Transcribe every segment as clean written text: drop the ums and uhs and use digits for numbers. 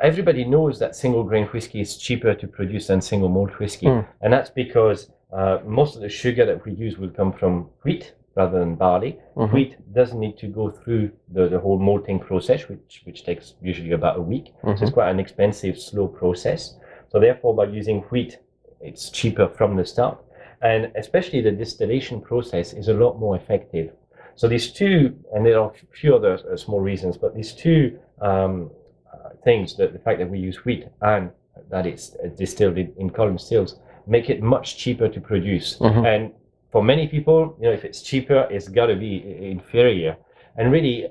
everybody knows that single grain whiskey is cheaper to produce than single malt whiskey, and that's because most of the sugar that we use will come from wheat rather than barley. Wheat doesn't need to go through the whole malting process, which takes usually about a week. So it's quite an expensive, slow process. So therefore, by using wheat, it's cheaper from the start. And especially the distillation process is a lot more effective. So these two, and there are a few other small reasons, but these two things, the fact that we use wheat and that it's distilled in column stills, make it much cheaper to produce. And for many people, if it's cheaper, it's got to be inferior. And really,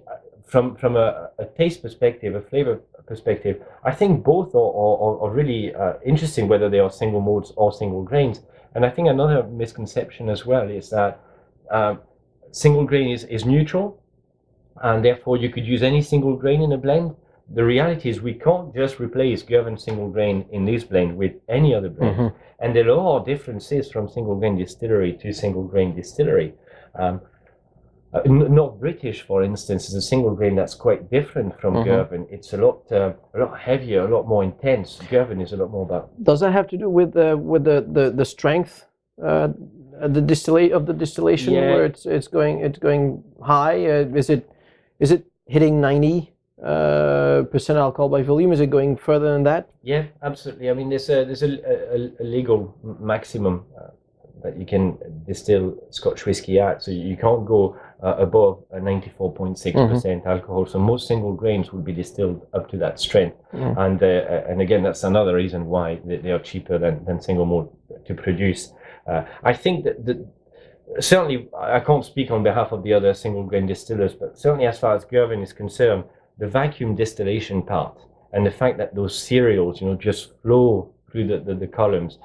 from a taste perspective, a flavor perspective, I think both are really interesting, whether they are single malts or single grains. And I think another misconception as well is that single grain is neutral, and therefore you could use any single grain in a blend. The reality is we can't just replace Girvan single grain in this blend with any other blend. And there are differences from single grain distillery to single grain distillery. Not British, for instance, is a single grain that's quite different from Girvan. It's a lot heavier, a lot more intense. Girvan is a lot more about. Does that have to do with the strength, the distillation, where it's going high? Is it hitting 90% alcohol by volume? Is it going further than that? Yeah, absolutely. I mean, there's a legal maximum that you can distill Scotch whisky at, so you can't go above a 94.6% alcohol. So most single grains would be distilled up to that strength, and again, that's another reason why they are cheaper than single malt to produce. I think that certainly, I can't speak on behalf of the other single grain distillers, but certainly as far as Girvan is concerned, the vacuum distillation part and the fact that those cereals, just flow through the columns,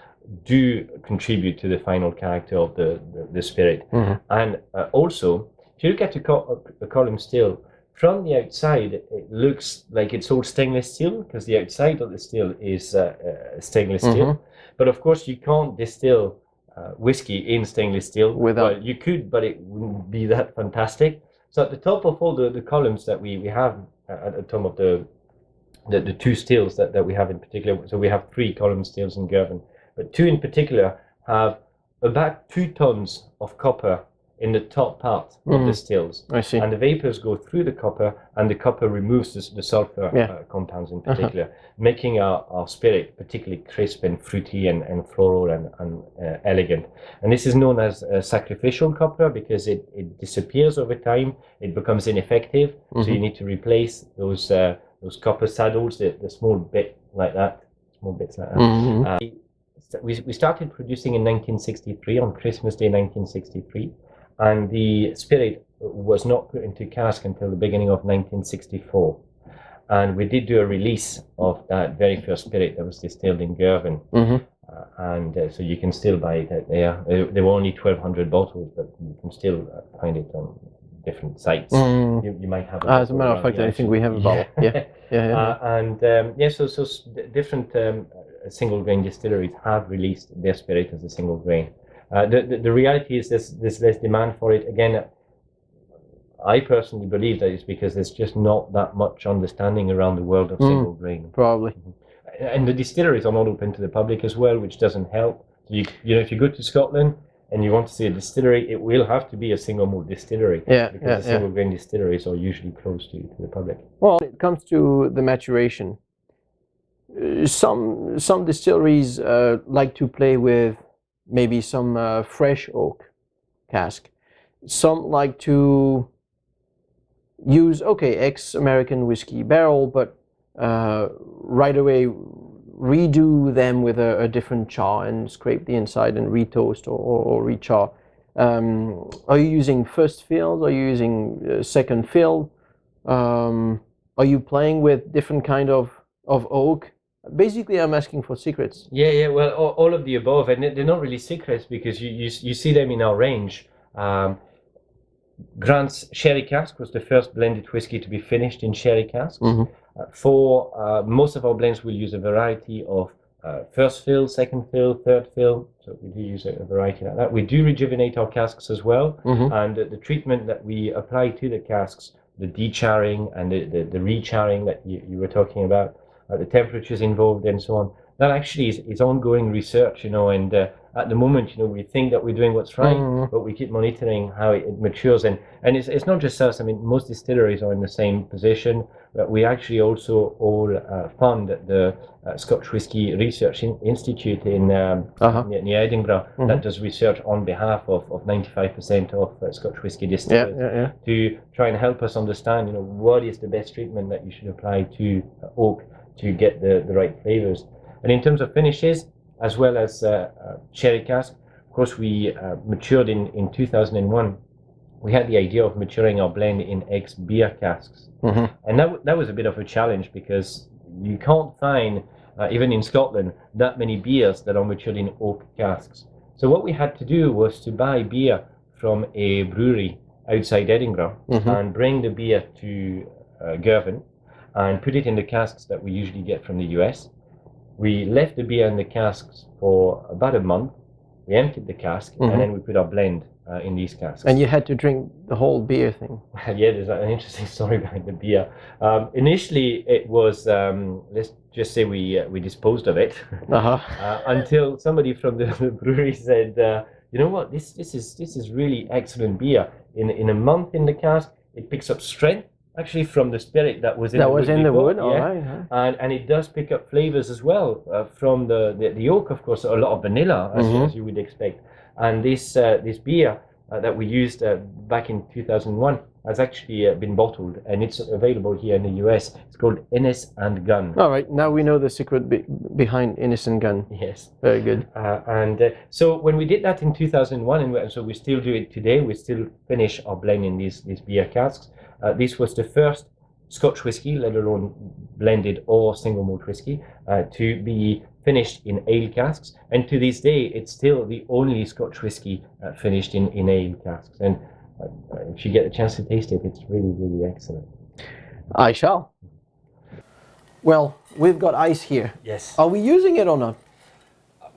do contribute to the final character of the spirit. And also, if you look at a column still, from the outside, it looks like it's all stainless steel, because the outside of the still is stainless steel. But of course, you can't distill whiskey in stainless steel. Well, you could, but it wouldn't be that fantastic. So at the top of all the columns that we have, at the top of the two stills that we have in particular, so we have 3 column stills in Girvan, but 2 in particular have about 2 tons of copper in the top part of the stills. I see. And the vapors go through the copper, and the copper removes the sulfur compounds in particular, making our spirit particularly crisp and fruity and floral and elegant. And this is known as sacrificial copper because it disappears over time. It becomes ineffective, so you need to replace those copper saddles, the small bits like that. We started producing in 1963, on Christmas Day 1963. And the spirit was not put into cask until the beginning of 1964. And we did do a release of that very first spirit that was distilled in Girvan. So you can still buy it out there. There were only 1,200 bottles, but you can still find it on different sites. You might have. As a matter of fact, I think we have a bottle. So different single grain distilleries have released their spirit as a single grain. The reality is there's less demand for it. Again, I personally believe that it's because there's just not that much understanding around the world of single grain. Probably. And the distilleries are not open to the public as well, which doesn't help. So if you go to Scotland and you want to see a distillery, it will have to be a single malt distillery. Because the single grain distilleries are usually closed to the public. Well, when it comes to the maturation, some distilleries like to play with maybe some fresh oak cask. Some like to use, ex-American whiskey barrel, but right away redo them with a different char and scrape the inside and retoast or rechar. Are you using first fill? Are you using second fill? Are you playing with different kind of oak? Basically, I'm asking for secrets. Well, all of the above, and they're not really secrets because you see them in our range. Grant's sherry cask was the first blended whiskey to be finished in sherry casks. For most of our blends, we'll use a variety of first fill, second fill, third fill. So we do use a variety like that. We do rejuvenate our casks as well, and the treatment that we apply to the casks, the decharring and the recharring that you were talking about, the temperatures involved, and so on. That actually is ongoing research, and at the moment, we think that we're doing what's right, but we keep monitoring how it matures. And it's not just us. I mean, most distilleries are in the same position. But we actually also all fund the Scotch Whisky Research Institute near Edinburgh that does research on behalf of 95% of Scotch whisky distillers to try and help us understand, what is the best treatment that you should apply to oak to get the right flavors. And in terms of finishes, as well as sherry cask, of course, we matured in 2001. We had the idea of maturing our blend in ex-beer casks. And that was a bit of a challenge because you can't find, even in Scotland, that many beers that are matured in oak casks. So what we had to do was to buy beer from a brewery outside Edinburgh and bring the beer to Girvan and put it in the casks that we usually get from the US. We left the beer in the casks for about a month. We emptied the cask and then we put our blend in these casks. And you had to drink the whole beer thing. Yeah, there's an interesting story behind the beer. Initially, it was, let's just say we disposed of it until somebody from the brewery said, you know what, this is really excellent beer. In a month in the cask, it picks up strength. Actually, from the spirit that was in the wood. All right. And it does pick up flavors as well from the oak, of course, a lot of vanilla, as you would expect. And this beer that we used back in 2001 has actually been bottled, and it's available here in the US. It's called Innis and Gunn. All right, now we know the secret behind Innis and Gunn. Yes. Very good. So when we did that in 2001, and so we still do it today, we still finish our blend in these beer casks. This was the first Scotch whisky, let alone blended or single malt whisky, to be finished in ale casks. And to this day, it's still the only Scotch whisky finished in ale casks. And if you get the chance to taste it, it's really, really excellent. I shall. Well, we've got ice here. Yes. Are we using it or not?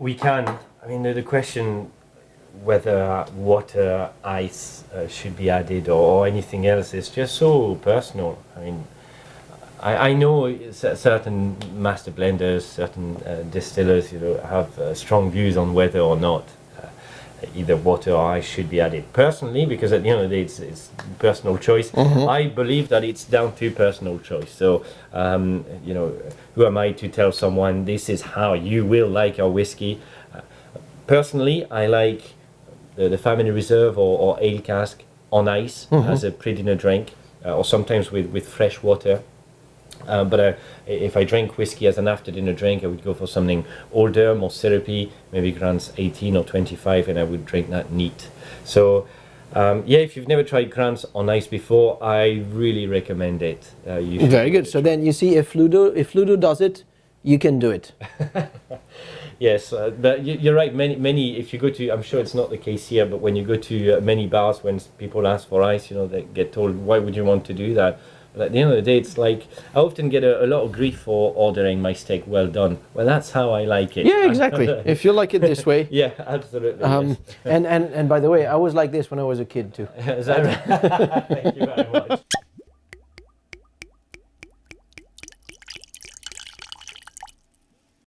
We can. I mean, the question whether water, ice should be added or anything else is just so personal. I mean, I know certain master blenders, certain distillers, have strong views on whether or not either water or ice should be added. Personally, because at the end of the day, it's personal choice. I believe that it's down to personal choice. So, who am I to tell someone this is how you will like our whiskey? Personally, I like the Family Reserve or ale cask on ice as a pre-dinner drink, or sometimes with fresh water. But if I drink whiskey as an after-dinner drink, I would go for something older, more syrupy, maybe Grant's 18 or 25, and I would drink that neat. So, if you've never tried Grant's on ice before, I really recommend it. Very good. So then you see, if Ludo does it, you can do it. Yes, but you're right. Many. If you go to, I'm sure it's not the case here, but when you go to many bars, when people ask for ice, they get told, "Why would you want to do that?" But at the end of the day, it's like I often get a lot of grief for ordering my steak well done. Well, that's how I like it. Yeah, exactly. If you like it this way. Yeah, absolutely. Yes. And by the way, I was like this when I was a kid too. Is that right? Thank you very much.